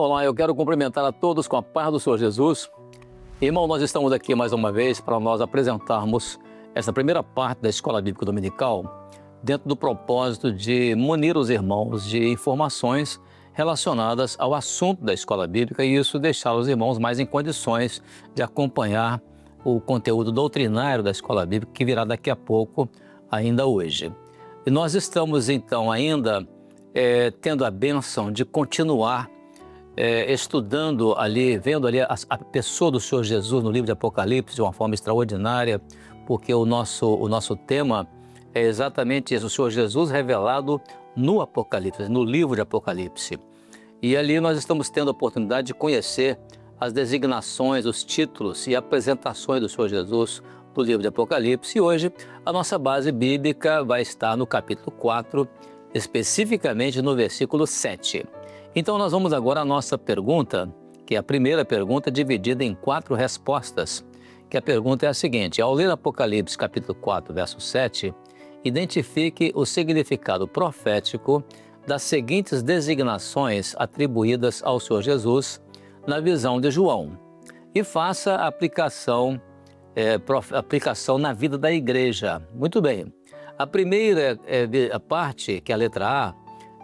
Olá, eu quero cumprimentar a todos com a paz do Senhor Jesus. Irmão, nós estamos aqui mais uma vez para nós apresentarmos essa primeira parte da Escola Bíblica Dominical dentro do propósito de munir os irmãos de informações relacionadas ao assunto da Escola Bíblica e isso deixar os irmãos mais em condições de acompanhar o conteúdo doutrinário da Escola Bíblica que virá daqui a pouco, ainda hoje. E nós estamos então ainda tendo a bênção de continuar estudando ali, vendo ali a pessoa do Senhor Jesus no livro de Apocalipse de uma forma extraordinária, porque o nosso tema é exatamente isso, o Senhor Jesus revelado no Apocalipse, no livro de Apocalipse. E ali nós estamos tendo a oportunidade de conhecer as designações, os títulos e apresentações do Senhor Jesus no livro de Apocalipse. E hoje a nossa base bíblica vai estar no capítulo 4, especificamente no versículo 7. Então nós vamos agora à nossa pergunta, que é a primeira pergunta dividida em 4 respostas, que a pergunta é a seguinte: ao ler Apocalipse capítulo 4, verso 7, identifique o significado profético das seguintes designações atribuídas ao Senhor Jesus na visão de João e faça a aplicação na vida da igreja. Muito bem. A primeira parte, que é a letra A,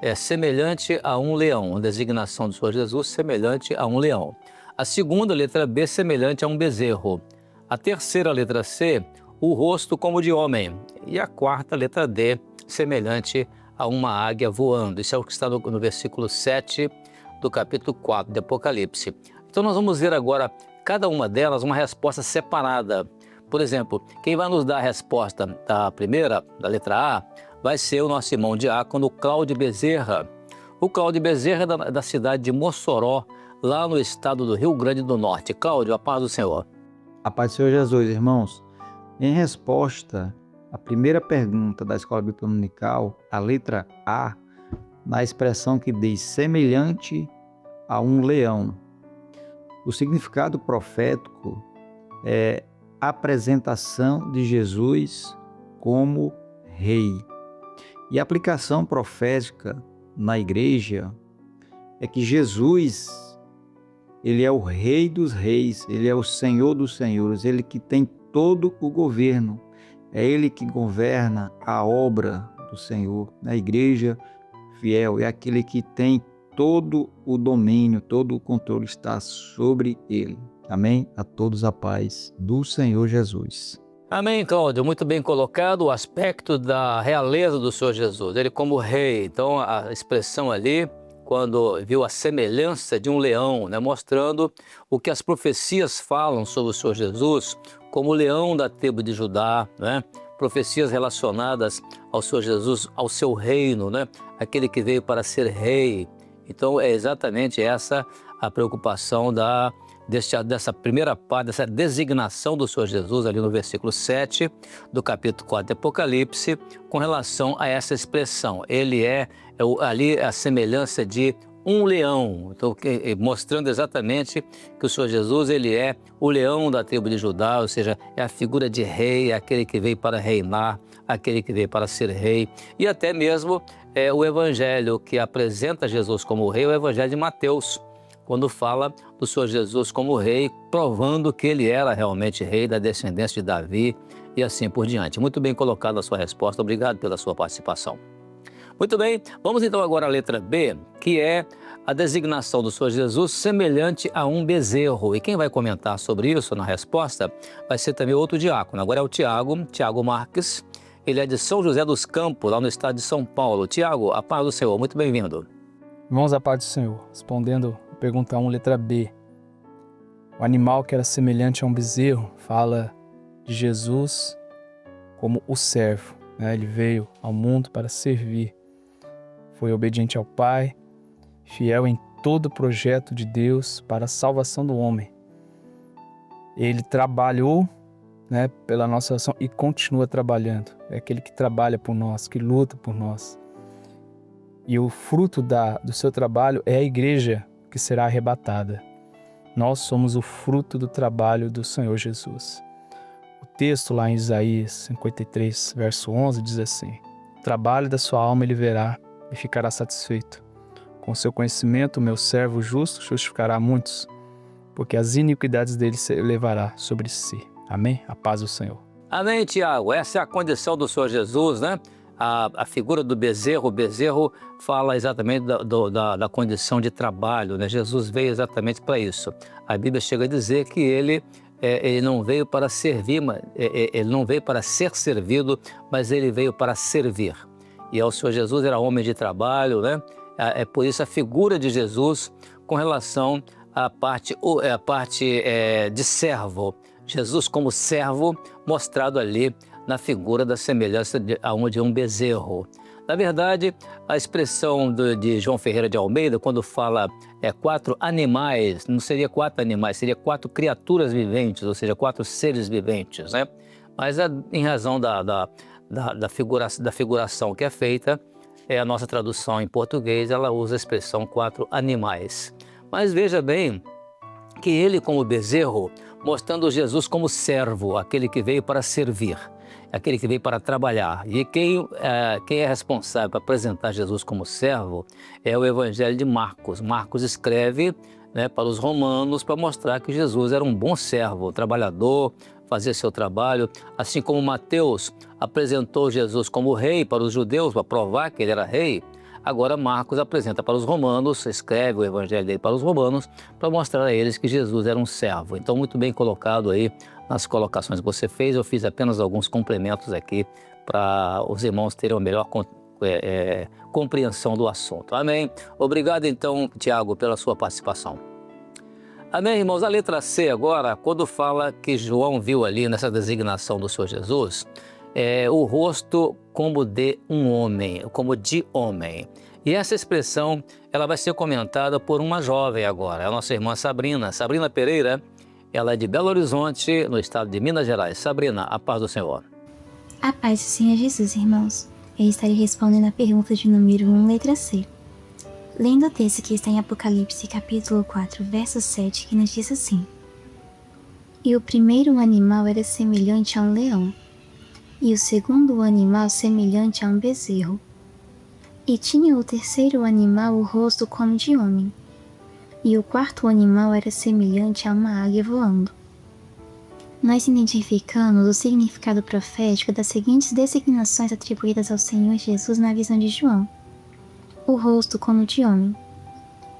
é semelhante a um leão, a designação do Senhor Jesus semelhante a um leão. A segunda, letra B, semelhante a um bezerro. A terceira, letra C, o rosto como de homem. E a quarta, letra D, semelhante a uma águia voando. Isso é o que está no versículo 7 do capítulo 4 de Apocalipse. Então nós vamos ver agora, cada uma delas, uma resposta separada. Por exemplo, quem vai nos dar a resposta da primeira, da letra A, vai ser o nosso irmão diácono Cláudio Bezerra. O Cláudio Bezerra é da cidade de Mossoró, lá no estado do Rio Grande do Norte. Cláudio, a paz do Senhor. A paz do Senhor Jesus, irmãos. Em resposta à primeira pergunta da Escola Bíblica Dominical, a letra A, na expressão que diz semelhante a um leão. O significado profético é a apresentação de Jesus como rei. E a aplicação profética na igreja é que Jesus, ele é o rei dos reis, ele é o senhor dos senhores, ele que tem todo o governo, é ele que governa a obra do Senhor. Na igreja fiel é aquele que tem todo o domínio, todo o controle está sobre ele. Amém? A todos a paz do Senhor Jesus. Amém, Cláudio. Muito bem colocado o aspecto da realeza do Senhor Jesus, ele como rei. Então a expressão ali, quando viu a semelhança de um leão, né, mostrando o que as profecias falam sobre o Senhor Jesus, como o leão da tribo de Judá, né? Profecias relacionadas ao Senhor Jesus, ao seu reino, né? Aquele que veio para ser rei. Então é exatamente essa a preocupação dessa primeira parte, dessa designação do Senhor Jesus ali no versículo 7 do capítulo 4 de Apocalipse, com relação a essa expressão. Ele é ali a semelhança de um leão, então, mostrando exatamente que o Senhor Jesus ele é o leão da tribo de Judá, ou seja, é a figura de rei, é aquele que veio para reinar, aquele que veio para ser rei, e até mesmo o evangelho que apresenta Jesus como rei, é o evangelho de Mateus, quando fala do Senhor Jesus como rei, provando que ele era realmente rei da descendência de Davi e assim por diante. Muito bem colocada a sua resposta, obrigado pela sua participação. Muito bem, vamos então agora à letra B, que é a designação do Senhor Jesus semelhante a um bezerro. E quem vai comentar sobre isso na resposta vai ser também outro diácono. Agora é o Tiago Marques, ele é de São José dos Campos, lá no estado de São Paulo. Tiago, a paz do Senhor, muito bem-vindo. Irmãos, a paz do Senhor. Respondendo a pergunta 1, letra B. O animal que era semelhante a um bezerro fala de Jesus como o servo, né? Ele veio ao mundo para servir. Foi obediente ao Pai, fiel em todo o projeto de Deus para a salvação do homem. Ele trabalhou, né, pela nossa ação e continua trabalhando. É aquele que trabalha por nós, que luta por nós. E o fruto do seu trabalho é a igreja que será arrebatada. Nós somos o fruto do trabalho do Senhor Jesus. O texto lá em Isaías 53, verso 11, diz assim: o trabalho da sua alma ele verá e ficará satisfeito. Com seu conhecimento, o meu servo justo justificará muitos, porque as iniquidades dele se levará sobre si. Amém? A paz do Senhor. Amém, Tiago. Essa é a condição do Senhor Jesus, né? A figura do bezerro, o bezerro fala exatamente da condição de trabalho, né? Jesus veio exatamente para isso. A Bíblia chega a dizer que ele não veio para servir, ele não veio para ser servido, mas ele veio para servir. E o Senhor Jesus era homem de trabalho, né? É por isso a figura de Jesus com relação à parte de servo. Jesus como servo mostrado ali na figura da semelhança de um bezerro. Na verdade, a expressão de João Ferreira de Almeida, quando fala 4 animais, não seria 4 animais, seria 4 criaturas viventes, ou seja, 4 seres viventes, né? Mas em razão da figuração que é feita, a nossa tradução em português, ela usa a expressão 4 animais. Mas veja bem que ele como bezerro, mostrando Jesus como servo, aquele que veio para servir, aquele que veio para trabalhar. E quem é responsável por apresentar Jesus como servo é o Evangelho de Marcos. Marcos escreve, né, para os romanos para mostrar que Jesus era um bom servo, um trabalhador, fazia seu trabalho, assim como Mateus apresentou Jesus como rei para os judeus, para provar que ele era rei. Agora Marcos apresenta para os romanos, escreve o evangelho dele para os romanos, para mostrar a eles que Jesus era um servo. Então, muito bem colocado aí nas colocações que você fez. Eu fiz apenas alguns complementos aqui para os irmãos terem uma melhor compreensão do assunto. Amém? Obrigado, então, Tiago, pela sua participação. Amém, irmãos? A letra C agora, quando fala que João viu ali nessa designação do Senhor Jesus, o rosto como de um homem, como de homem. E essa expressão, ela vai ser comentada por uma jovem agora, a nossa irmã Sabrina Pereira. Ela é de Belo Horizonte, no estado de Minas Gerais. Sabrina, a paz do Senhor. A paz do Senhor Jesus, irmãos. Eu estarei respondendo a pergunta de número 1, letra C. Lendo o texto que está em Apocalipse, capítulo 4, verso 7, que nos diz assim: E o primeiro animal era semelhante a um leão, e o segundo animal semelhante a um bezerro. E tinha o terceiro animal o rosto como de homem, e o quarto animal era semelhante a uma águia voando. Nós identificamos o significado profético das seguintes designações atribuídas ao Senhor Jesus na visão de João. O rosto como de homem.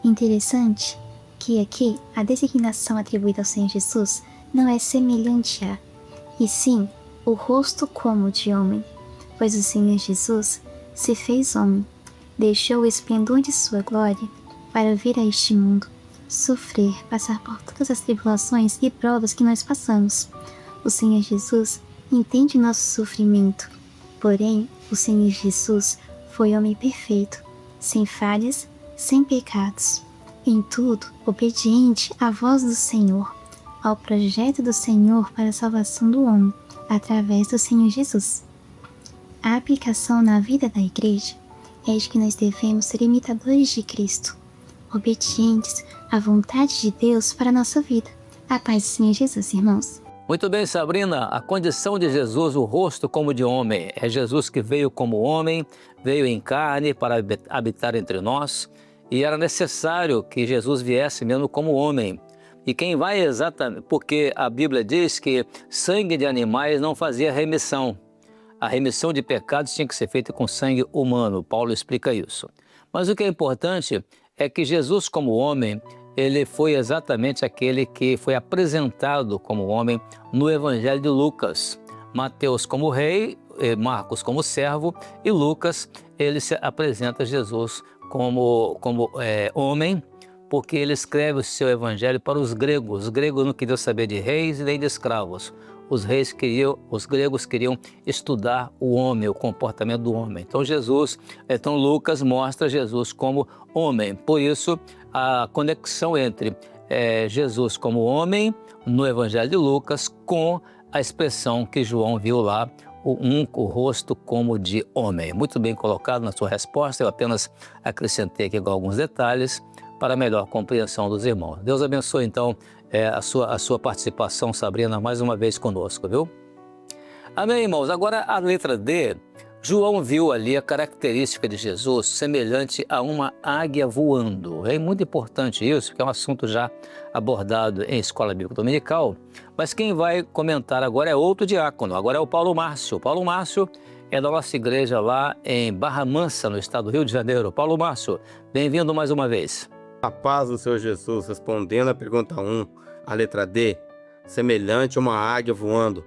Interessante que aqui a designação atribuída ao Senhor Jesus não é semelhante a, e sim o rosto como de homem, pois o Senhor Jesus se fez homem, deixou o esplendor de sua glória para vir a este mundo, sofrer, passar por todas as tribulações e provas que nós passamos. O Senhor Jesus entende nosso sofrimento, porém o Senhor Jesus foi homem perfeito, sem falhas, sem pecados, em tudo obediente à voz do Senhor, ao projeto do Senhor para a salvação do homem, através do Senhor Jesus. A aplicação na vida da igreja é de que nós devemos ser imitadores de Cristo, obedientes à vontade de Deus para a nossa vida. A paz do Senhor Jesus, irmãos. Muito bem, Sabrina, a condição de Jesus, o rosto como de homem, é Jesus que veio como homem, veio em carne para habitar entre nós, e era necessário que Jesus viesse mesmo como homem. E quem vai exatamente, porque a Bíblia diz que sangue de animais não fazia remissão. A remissão de pecados tinha que ser feita com sangue humano, Paulo explica isso. Mas o que é importante é que Jesus como homem, ele foi exatamente aquele que foi apresentado como homem no Evangelho de Lucas. Mateus como rei, Marcos como servo e Lucas, ele se apresenta Jesus como homem, porque ele escreve o seu evangelho para os gregos. Os gregos não queriam saber de reis e nem de escravos. Os gregos queriam estudar o homem, o comportamento do homem. Então Lucas mostra Jesus como homem. Por isso, a conexão entre Jesus como homem no evangelho de Lucas com a expressão que João viu lá, o rosto como de homem. Muito bem colocado na sua resposta, eu apenas acrescentei aqui alguns detalhes para a melhor compreensão dos irmãos. Deus abençoe, então, a sua participação, Sabrina, mais uma vez conosco, viu? Amém, irmãos? Agora, a letra D João viu ali a característica de Jesus semelhante a uma águia voando. É muito importante isso, porque é um assunto já abordado em escola bíblica dominical. Mas quem vai comentar agora é outro diácono, agora é o Paulo Márcio. Paulo Márcio é da nossa igreja lá em Barra Mansa, no estado do Rio de Janeiro. Paulo Márcio, bem-vindo mais uma vez. A paz do Senhor Jesus, respondendo à pergunta 1, a letra D, semelhante a uma águia voando,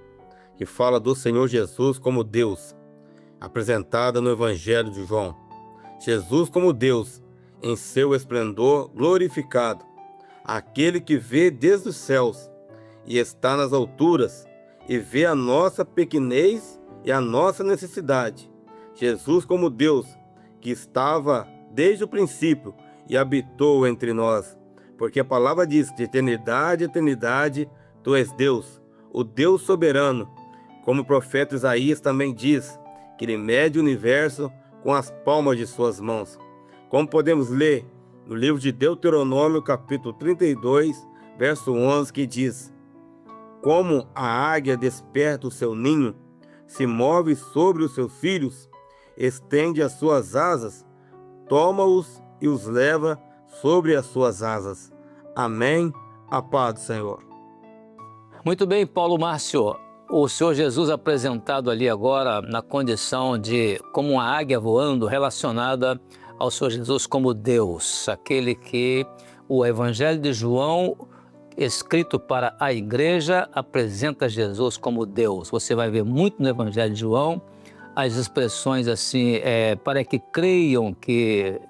que fala do Senhor Jesus como Deus, apresentada no Evangelho de João. Jesus como Deus, em seu esplendor glorificado, aquele que vê desde os céus e está nas alturas e vê a nossa pequenez e a nossa necessidade. Jesus como Deus, que estava desde o princípio e habitou entre nós, porque a palavra diz: de eternidade a eternidade, tu és Deus, o Deus soberano. Como o profeta Isaías também diz, que ele mede o universo com as palmas de suas mãos. Como podemos ler no livro de Deuteronômio, capítulo 32, verso 11, que diz: como a águia desperta o seu ninho, se move sobre os seus filhos, estende as suas asas, toma-os e os leva sobre as suas asas. Amém. A paz do Senhor. Muito bem, Paulo Márcio. O Senhor Jesus apresentado ali agora na condição de como uma águia voando, relacionada ao Senhor Jesus como Deus, aquele que o Evangelho de João, escrito para a igreja, apresenta Jesus como Deus. Você vai ver muito no Evangelho de João as expressões assim, para que creiam que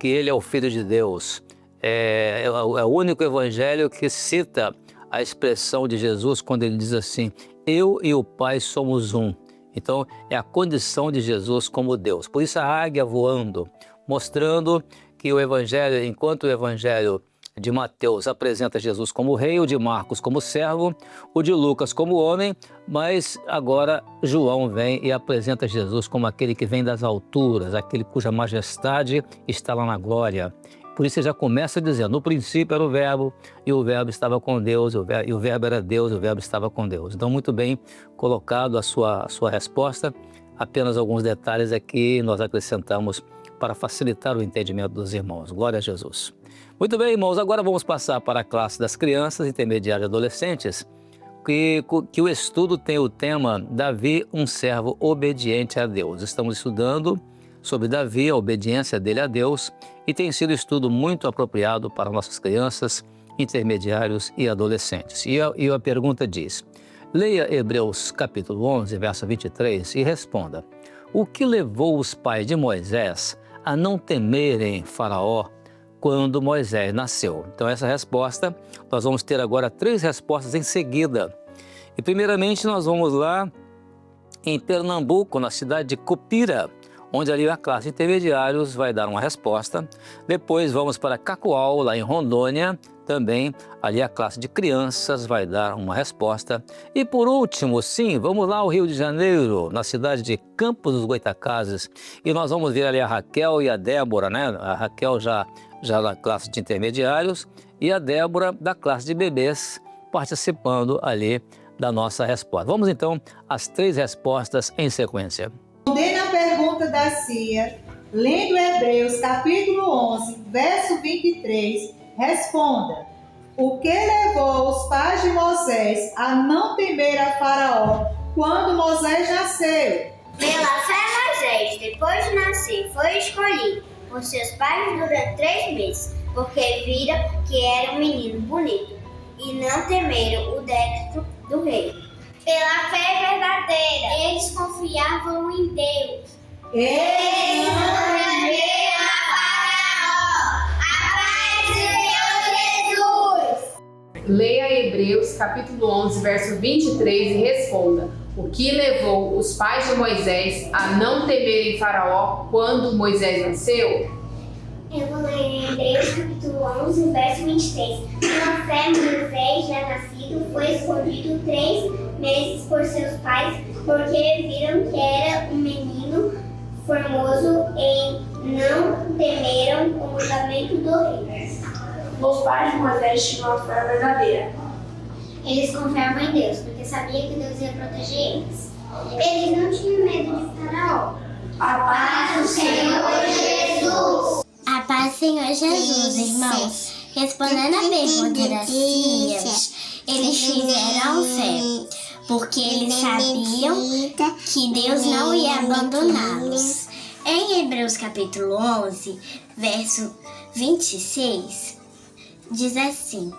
ele é o Filho de Deus. É o único Evangelho que cita a expressão de Jesus quando ele diz assim: eu e o Pai somos um. Então, é a condição de Jesus como Deus. Por isso a águia voando, mostrando que o Evangelho, enquanto o Evangelho de Mateus apresenta Jesus como rei, o de Marcos como servo, o de Lucas como homem, mas agora João vem e apresenta Jesus como aquele que vem das alturas, aquele cuja majestade está lá na glória. Por isso ele já começa dizendo: no princípio era o verbo, e o verbo estava com Deus, e o verbo era Deus, e o verbo estava com Deus. Então, muito bem colocado a sua resposta. Apenas alguns detalhes aqui nós acrescentamos para facilitar o entendimento dos irmãos. Glória a Jesus. Muito bem, irmãos, agora vamos passar para a classe das crianças, intermediárias e adolescentes, que o estudo tem o tema Davi, um servo obediente a Deus. Estamos estudando sobre Davi, a obediência dele a Deus, e tem sido um estudo muito apropriado para nossas crianças, intermediários e adolescentes. E a pergunta diz: leia Hebreus capítulo 11, verso 23 e responda: o que levou os pais de Moisés a não temerem Faraó quando Moisés nasceu? Então essa resposta, nós vamos ter agora 3 respostas em seguida. E primeiramente nós vamos lá em Pernambuco, na cidade de Cupira, onde ali a classe de intermediários vai dar uma resposta. Depois vamos para Cacoal, lá em Rondônia, também ali a classe de crianças vai dar uma resposta. E por último, sim, vamos lá ao Rio de Janeiro, na cidade de Campos dos Goytacazes, e nós vamos ver ali a Raquel e a Débora, né? A Raquel já da classe de intermediários e a Débora da classe de bebês, participando ali da nossa resposta. Vamos então às 3 respostas em sequência. Respondendo a pergunta da Cia, lendo Hebreus capítulo 11, verso 23, responda: o que levou os pais de Moisés a não temer a Faraó quando Moisés nasceu? Pela fé, Moisés, depois de nascer, foi escolhido por seus pais durante 3 meses, porque viram que era um menino bonito e não temeram o decreto do rei. Pela fé verdadeira, eles confiavam em Deus. Eles não temeram a Faraó. A paz de Deus, Jesus! Leia Hebreus capítulo 11, verso 23 e responda: o que levou os pais de Moisés a não temerem Faraó quando Moisés nasceu? Eu vou ler Hebreus capítulo 11, verso 23. Pela fé, Moisés, já nascido, foi escondido 3 meses por seus pais, porque viram que era um menino formoso e não temeram o mandamento do rei. Os pais de Moisés tinham a fé verdadeira. Eles confiavam em Deus, porque sabiam que Deus ia proteger eles. Eles não tinham medo de Faraó. A paz do Senhor Jesus. A paz do Senhor Jesus, irmãos. Respondendo a pergunta das tias, eles fizeram fé, porque eles sabiam que Deus não ia abandoná-los. Em Hebreus capítulo 11, verso 26, diz assim: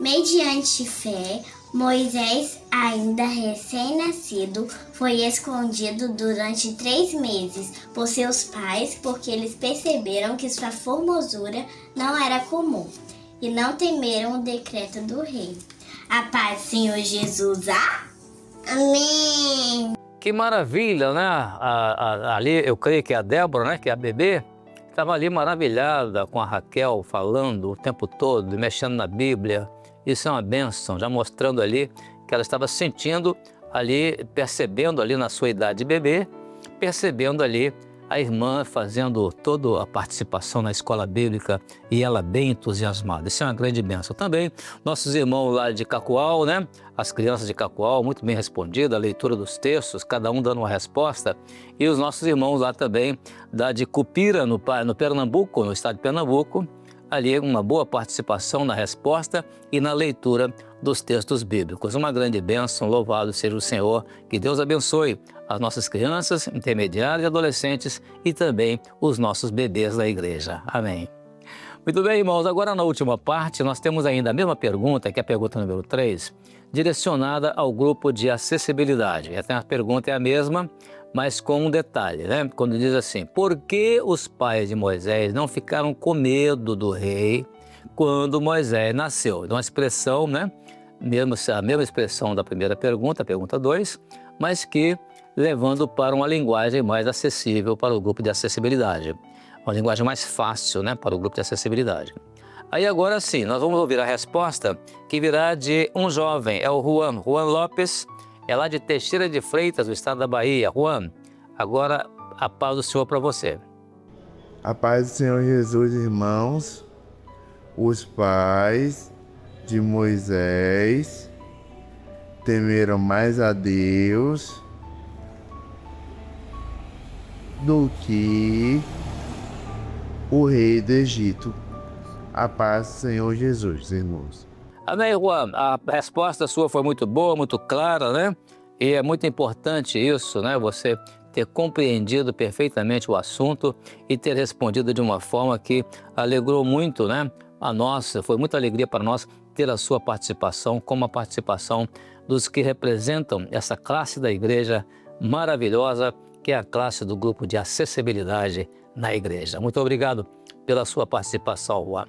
mediante fé, Moisés, ainda recém-nascido, foi escondido durante 3 meses por seus pais, porque eles perceberam que sua formosura não era comum e não temeram o decreto do rei. A paz do Senhor Jesus. Amém. Que maravilha, né? Ali, eu creio que a Débora, né, que é a bebê, estava ali maravilhada com a Raquel, falando o tempo todo, mexendo na Bíblia. Isso é uma bênção, já mostrando ali que ela estava sentindo ali, percebendo ali na sua idade de bebê, percebendo ali a irmã fazendo toda a participação na escola bíblica e ela bem entusiasmada. Isso é uma grande bênção. Também nossos irmãos lá de Cacoal, né? As crianças de Cacoal, muito bem respondidas, a leitura dos textos, cada um dando uma resposta. E os nossos irmãos lá também da de Cupira, no Pernambuco, no estado de Pernambuco, ali uma boa participação na resposta e na leitura dos textos bíblicos. Uma grande bênção, louvado seja o Senhor, que Deus abençoe as nossas crianças, intermediários e adolescentes e também os nossos bebês da igreja. Amém. Muito bem, irmãos, agora na última parte nós temos ainda a mesma pergunta, que é a pergunta número 3, direcionada ao grupo de acessibilidade. A pergunta é a mesma, mas com um detalhe, né? Quando diz assim: por que os pais de Moisés não ficaram com medo do rei quando Moisés nasceu? Então, uma expressão, né? A mesma expressão da primeira pergunta, a pergunta 2, mas que levando para uma linguagem mais acessível para o grupo de acessibilidade. Uma linguagem mais fácil, né, para o grupo de acessibilidade. Aí agora sim, nós vamos ouvir a resposta que virá de um jovem, é o Juan Lopes, é lá de Teixeira de Freitas, do estado da Bahia. Juan, agora a paz do Senhor para você. A paz do Senhor Jesus, irmãos. Os pais de Moisés temeram mais a Deus do que o rei do Egito. A paz do Senhor Jesus, irmãos. Amém, Juan. A resposta sua foi muito boa, muito clara, né? E é muito importante isso, né? Você ter compreendido perfeitamente o assunto e ter respondido de uma forma que alegrou muito, né? A nossa, foi muita alegria para nós ter a sua participação, como a participação dos que representam essa classe da igreja maravilhosa, que é a classe do grupo de acessibilidade na igreja. Muito obrigado pela sua participação, Juan.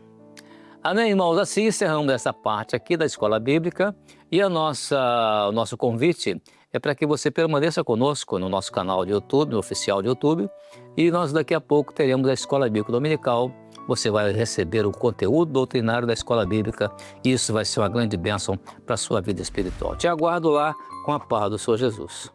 Amém, irmãos? Assim encerramos essa parte aqui da Escola Bíblica e o nosso convite é para que você permaneça conosco no nosso canal de YouTube, no oficial de YouTube, e nós daqui a pouco teremos a Escola Bíblica Dominical. Você vai receber o conteúdo doutrinário da Escola Bíblica e isso vai ser uma grande bênção para a sua vida espiritual. Te aguardo lá com a paz do Senhor Jesus.